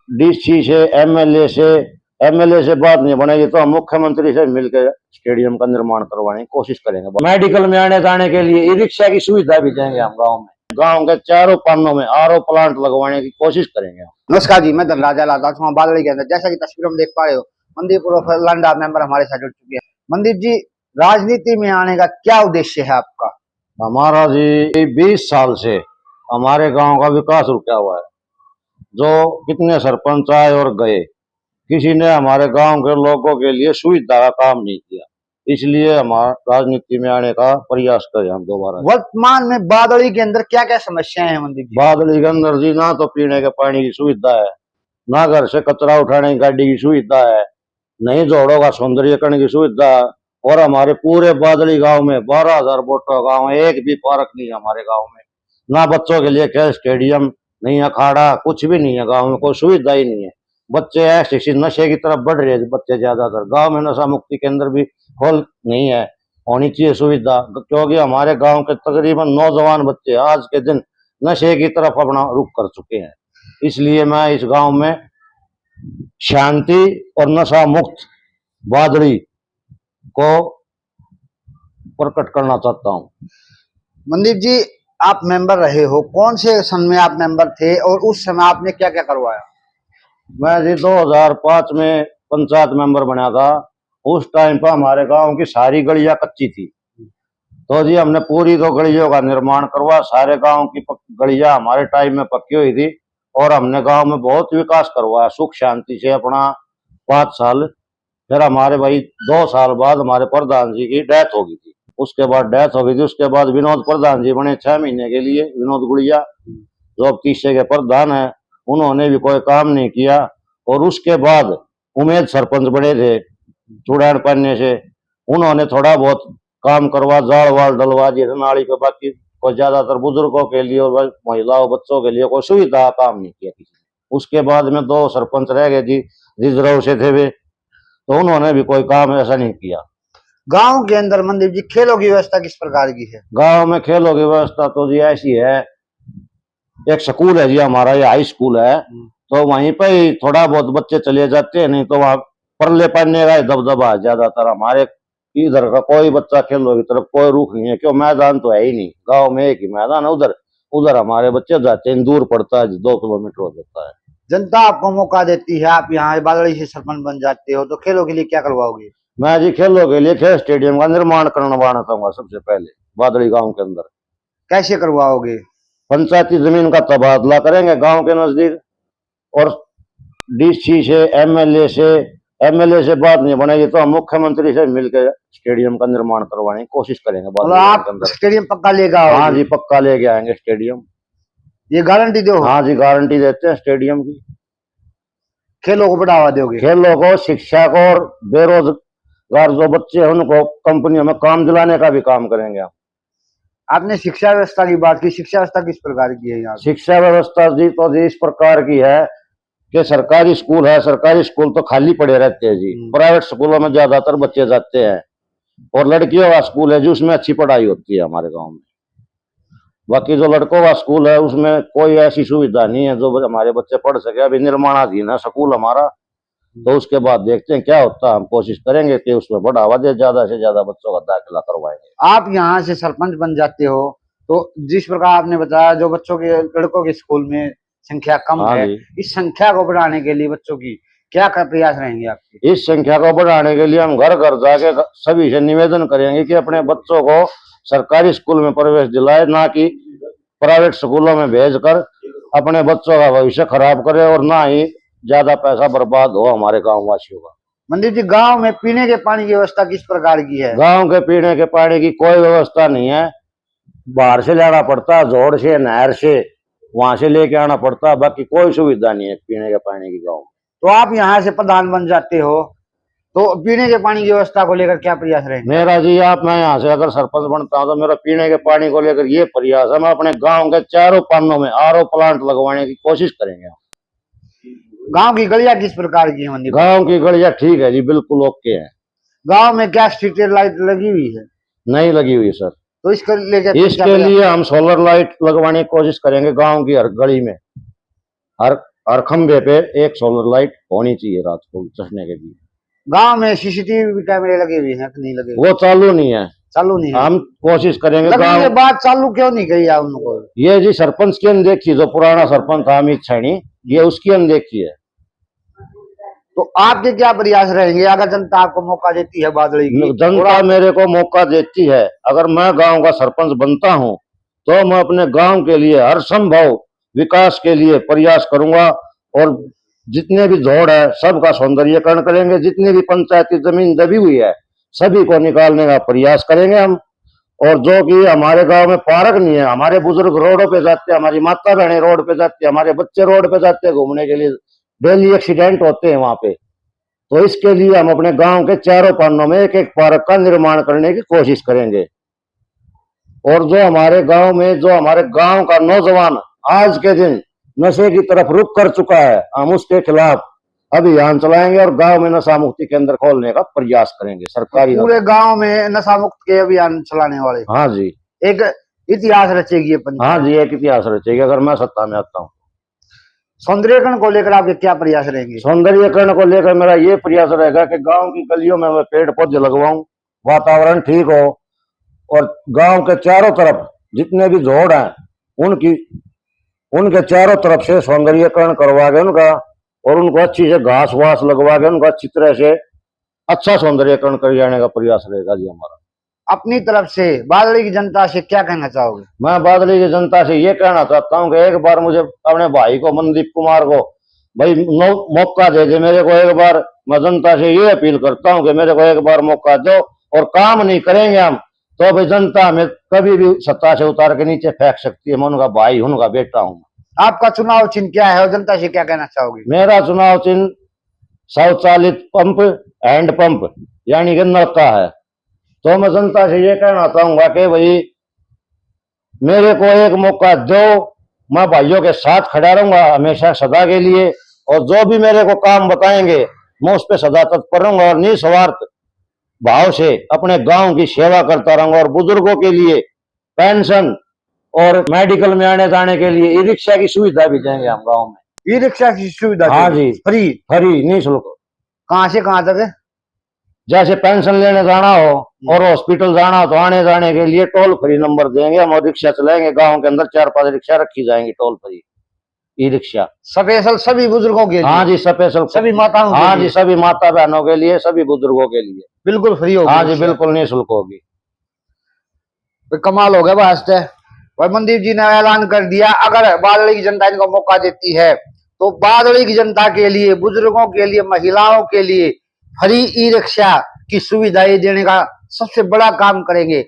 DC से MLA से बात नहीं बनेगी तो हम मुख्यमंत्री से मिलकर स्टेडियम का निर्माण करवाने की कोशिश करेंगे। मेडिकल में आने जाने के लिए ई रिक्शा की सुविधा भी देंगे हम गांव में। गांव के चारों पानों में आरओ प्लांट लगवाने की कोशिश करेंगे हम। नमस्कार जी, मैं धनराज बादल के अंदर जैसा कि तस्वीरों में देख पा रहे हो, मनदीप उर्फ लंडा मेंबर हमारे साथ जुड़ चुके हैं। मनदीप जी, राजनीति में आने का क्या उद्देश्य है आपका? हमारा जी 20 साल से हमारे गांव का विकास रुका हुआ है। जो कितने सरपंच आए और गए, किसी ने हमारे गांव के लोगों के लिए सुविधा का काम नहीं किया। इसलिए हमारा राजनीति में आने का प्रयास करें हम दोबारा। वर्तमान में बादली के अंदर क्या क्या समस्याएं हैं मनदीप जी? बादली के अंदर जी ना तो पीने के पानी की सुविधा है, ना घर से कचरा उठाने की गाड़ी की सुविधा है, नहीं जोड़ों का सौंदर्यकरण की सुविधा है। और हमारे पूरे बादली गांव में 12,000 वोटर गांव है, एक भी पार्क नहीं है हमारे गांव में। ना बच्चों के लिए खेल स्टेडियम, नहीं अखाड़ा, कुछ भी नहीं है गांव में, कोई सुविधा ही नहीं है। बच्चे ऐसे नशे की तरफ बढ़ रहे हैं बच्चे ज्यादातर। गांव में नशा मुक्ति केंद्र भी खोल नहीं है, होनी चाहिए सुविधा, क्योंकि हमारे गांव के तकरीबन नौजवान बच्चे आज के दिन नशे की तरफ अपना रुख कर चुके हैं। इसलिए मैं इस गांव में शांति और नशा मुक्त बादली को प्रकट करना चाहता हूं। मनदीप जी, आप मेंबर रहे हो, कौन से सन में आप मेंबर थे और उस समय आपने क्या क्या करवाया? मैं जी 2005 में पंचायत मेंबर बना था। उस टाइम पर हमारे गांव की सारी गलियां कच्ची थी, तो जी हमने पूरी 2 गलियों का निर्माण करवा। सारे गांव की गलियां हमारे टाइम में पक्की हुई थी और हमने गांव में बहुत विकास करवाया सुख शांति से अपना 5 साल। फिर हमारे भाई 2 साल बाद हमारे प्रधान जी की डेथ हो गई थी। उसके बाद विनोद प्रधान जी बने 6 महीने के लिए, विनोद गुड़िया, जो अब 30 के प्रधान है। उन्होंने भी कोई काम नहीं किया। और उसके बाद उमेद सरपंच बने थे चुड़ैल पन्ने से, उन्होंने थोड़ा बहुत काम करवा, जाड़ वाल डलवा दिए नाली पे। बाकी कोई ज्यादातर बुजुर्गों के लिए और महिलाओं बच्चों के लिए कोई सुविधा काम नहीं किया किसी ने। उसके बाद में 2 सरपंच रह गए जी, रिजर्व से थे वे, तो उन्होंने भी कोई काम ऐसा नहीं किया। गांव के अंदर मनदीप जी खेलों की व्यवस्था किस प्रकार की है? गांव में खेलों की व्यवस्था तो जी ऐसी है, एक स्कूल है जी हमारा, ये हाई स्कूल है, तो वहीं पे ही थोड़ा बहुत बच्चे चले जाते हैं, नहीं तो वहाँ परले पढ़ने का दबदबा है ज्यादातर। हमारे इधर का कोई बच्चा खेलों की तरफ कोई रुख नहीं है, क्यों मैदान तो है ही नहीं। गांव में एक ही मैदान है, उधर हमारे बच्चे जाते हैं, दूर पड़ता है, 2 किलोमीटर हो जाता है। जनता आपको मौका देती है, आप यहाँ बादली से सरपंच बन जाते हो, तो खेलों के लिए क्या करवाओगे? मैं जी खेलों के लिए खेल स्टेडियम का निर्माण करवाना चाहूंगा सबसे पहले बादली गांव के अंदर। कैसे करवाओगे? पंचायती जमीन का तबादला करेंगे गांव के नजदीक, और डीसी से एमएलए से बात नहीं बनेगी तो हम मुख्यमंत्री से मिलकर स्टेडियम का निर्माण करवाने की कोशिश करेंगे। आप स्टेडियम पक्का लेगा? हाँ जी, पक्का लेके आएंगे स्टेडियम, ये गारंटी दो? हाँ जी, गारंटी देते हैं स्टेडियम की। खेलों को बढ़ावा दोगे? खेलों को, शिक्षा को, और बेरोजगार जो बच्चे हैं उनको कंपनियों में काम दिलाने का भी काम करेंगे हम। आपने शिक्षा व्यवस्था की बात की, शिक्षा व्यवस्था किस प्रकार की है यहाँ? शिक्षा व्यवस्था जी तो जी इस प्रकार की है कि सरकारी स्कूल है, सरकारी स्कूल तो खाली पड़े रहते हैं जी। प्राइवेट स्कूलों में ज्यादातर बच्चे जाते हैं, और लड़कियों का स्कूल है जी, उसमें अच्छी पढ़ाई होती है हमारे गांव में। बाकी जो लड़कों का स्कूल है उसमें कोई ऐसी सुविधा नहीं है जो हमारे बच्चे पढ़ सके। अभी निर्माणाधीन है स्कूल हमारा, तो उसके बाद देखते हैं क्या होता है। हम कोशिश करेंगे कि उसमें बढ़ावा दे, ज्यादा से ज्यादा बच्चों का दाखिला करवाएंगे। आप यहाँ से सरपंच बन जाते हो, तो जिस प्रकार आपने बताया जो बच्चों के, लड़कों के स्कूल में संख्या कम है, इस संख्या को बढ़ाने के लिए बच्चों की क्या प्रयास रहेंगे आपके? इस संख्या को बढ़ाने के लिए हम घर घर जाके सभी से निवेदन करेंगे कि अपने बच्चों को सरकारी स्कूल में प्रवेश दिलाए, ना कि प्राइवेट स्कूलों में भेजकर अपने बच्चों का भविष्य खराब करे, और ना ही ज्यादा पैसा बर्बाद हो हमारे गाँव वासियों का। मंदिर जी, गांव में पीने के पानी की व्यवस्था किस प्रकार की है? गांव के पीने के पानी की कोई व्यवस्था नहीं है, बाहर से लाना पड़ता, जोड़ से, नहर से, वहां से लेके आना पड़ता। बाकी कोई सुविधा नहीं है पीने के पानी की गाँव में। तो आप यहाँ से प्रधान बन जाते हो, तो पीने के पानी की व्यवस्था को लेकर क्या प्रयास रहेंगे? मेरा जी, मैं यहाँ से अगर सरपंच बनता हूँ तो मेरा पीने के पानी को लेकर ये प्रयास है, मैं अपने गांव के चारों पानों में आरओ प्लांट लगवाने की कोशिश करेंगे। गांव की गलियां किस प्रकार की है? गांव की गलियां ठीक है जी, बिल्कुल ओके है। गांव में क्या स्ट्रीट लाइट लगी हुई है? नहीं लगी हुई सर। तो इसके लिए हम सोलर लाइट लगवाने की कोशिश करेंगे गांव की हर गली में, हर और खंबे पे एक सोलर लाइट होनी चाहिए रात को चढ़ने के लिए। गांव में सीसीटीवी कैमरे लगे हुए हैं कि नहीं लगे? वो चालू नहीं है, चालू नहीं है। हम कोशिश करेंगे। लगने के गाँव बाद चालू क्यों नहीं करी आप उनको? ये जी सरपंच की अनदेखी, जो पुराना सरपंच था अमित सैनी, ये उसकी अनदेखी है। तो आपके क्या प्रयास रहेंगे अगर जनता आपको मौका देती है बादली की? जनता मेरे को मौका देती है, अगर मैं गांव का सरपंच बनता हूं तो मैं अपने गांव के लिए हर संभव विकास के लिए प्रयास करूंगा, और जितने भी जोड़ है सबका सौंदर्यीकरण करेंगे। जितनी भी पंचायती जमीन दबी हुई है सभी को निकालने का प्रयास करेंगे हम। और जो कि हमारे गांव में पार्क नहीं है, हमारे बुजुर्ग रोडों पे जाते हैं, हमारी माता बहनें रोड पे जाती है, हमारे बच्चे रोड पे जाते हैं घूमने के लिए, डेली एक्सीडेंट होते हैं वहां पे। तो इसके लिए हम अपने गांव के चारों पानों में एक एक पार्क का निर्माण करने की कोशिश करेंगे। और जो हमारे गांव का नौजवान आज के दिन नशे की तरफ रुख कर चुका है, हम उसके खिलाफ अभियान चलाएंगे और गांव में नशा मुक्ति केंद्र खोलने का प्रयास करेंगे। सरकारी पूरे गांव में नशा मुक्त के अभियान चलाने वाले? हाँ जी, एक इतिहास रचेगी ये पंचायत। हाँ जी, एक इतिहास रचेगी अगर मैं सत्ता में आता हूँ। सौंदर्यीकरण को लेकर आपके क्या प्रयास रहेंगे? सौंदर्यीकरण को लेकर मेरा ये प्रयास रहेगा कि गांव की गलियों में मैं पेड़ पौधे लगवाऊं, वातावरण ठीक हो, और गांव के चारों तरफ जितने भी जोड़ हैं उनके चारों तरफ से सौंदर्यीकरण करवा के उनका, और उनको अच्छी से घास वास लगवा के उनको अच्छी तरह से अच्छा सौंदर्यीकरण कर जाने का प्रयास रहेगा जी हमारा। अपनी तरफ से बादली की जनता से क्या कहना चाहोगे? मैं बादली की जनता से ये कहना चाहता हूँ कि एक बार मुझे अपने भाई को, मनदीप कुमार को, भाई मौका दे दे मेरे को एक बार। मैं जनता से ये अपील करता हूँ कि मेरे को एक बार मौका दो, और काम नहीं करेंगे हम तो भाई जनता हमें कभी भी सत्ता से उतार के नीचे फेंक सकती है। मैं उनका भाई, उनका बेटा हूँ। आपका चुनाव चिन्ह क्या है और जनता से क्या कहना चाहोगे? मेरा चुनाव चिन्ह स्वचालित पंप, हैंड पंप यानी कि नलका है। तो मैं जनता से ये कहना चाहूंगा कि भाई मेरे को एक मौका दो, मैं भाइयों के साथ खड़ा रहूंगा हमेशा सदा के लिए, और जो भी मेरे को काम बताएंगे मैं उस पर सदा तत्पर रहूंगा, और निस्वार्थ भाव से अपने गांव की सेवा करता रहूंगा। और बुजुर्गों के लिए पेंशन और मेडिकल में आने जाने के लिए ई रिक्शा की सुविधा भी देंगे हम गाँव में। ई रिक्शा की सुविधा? हाँ जी, फ्री निःशुल्क। कहाँ से कहाँ तक है? जैसे पेंशन लेने जाना हो और हॉस्पिटल जाना हो तो आने जाने के लिए टोल फ्री नंबर देंगे हम, और रिक्शा चलाएंगे। गांव के अंदर 4-5 रिक्शा रखी जाएंगी toll free e rickshaw, special सभी बुजुर्गों के लिए? हाँ जी, स्पेशल सभी माताओं के लिए? हाँ जी, सभी माता बहनों के लिए, सभी बुजुर्गों के लिए बिल्कुल फ्री होगी? हाँ जी, बिल्कुल निःशुल्क होगी। कमाल हो गया वास्ते। भाई मनदीप जी ने ऐलान कर दिया अगर बादली की जनता इनको मौका देती है तो बादली की जनता के लिए, बुजुर्गों के लिए, महिलाओं के लिए फ्री ई रिक्शा की सुविधाएं देने का सबसे बड़ा काम करेंगे।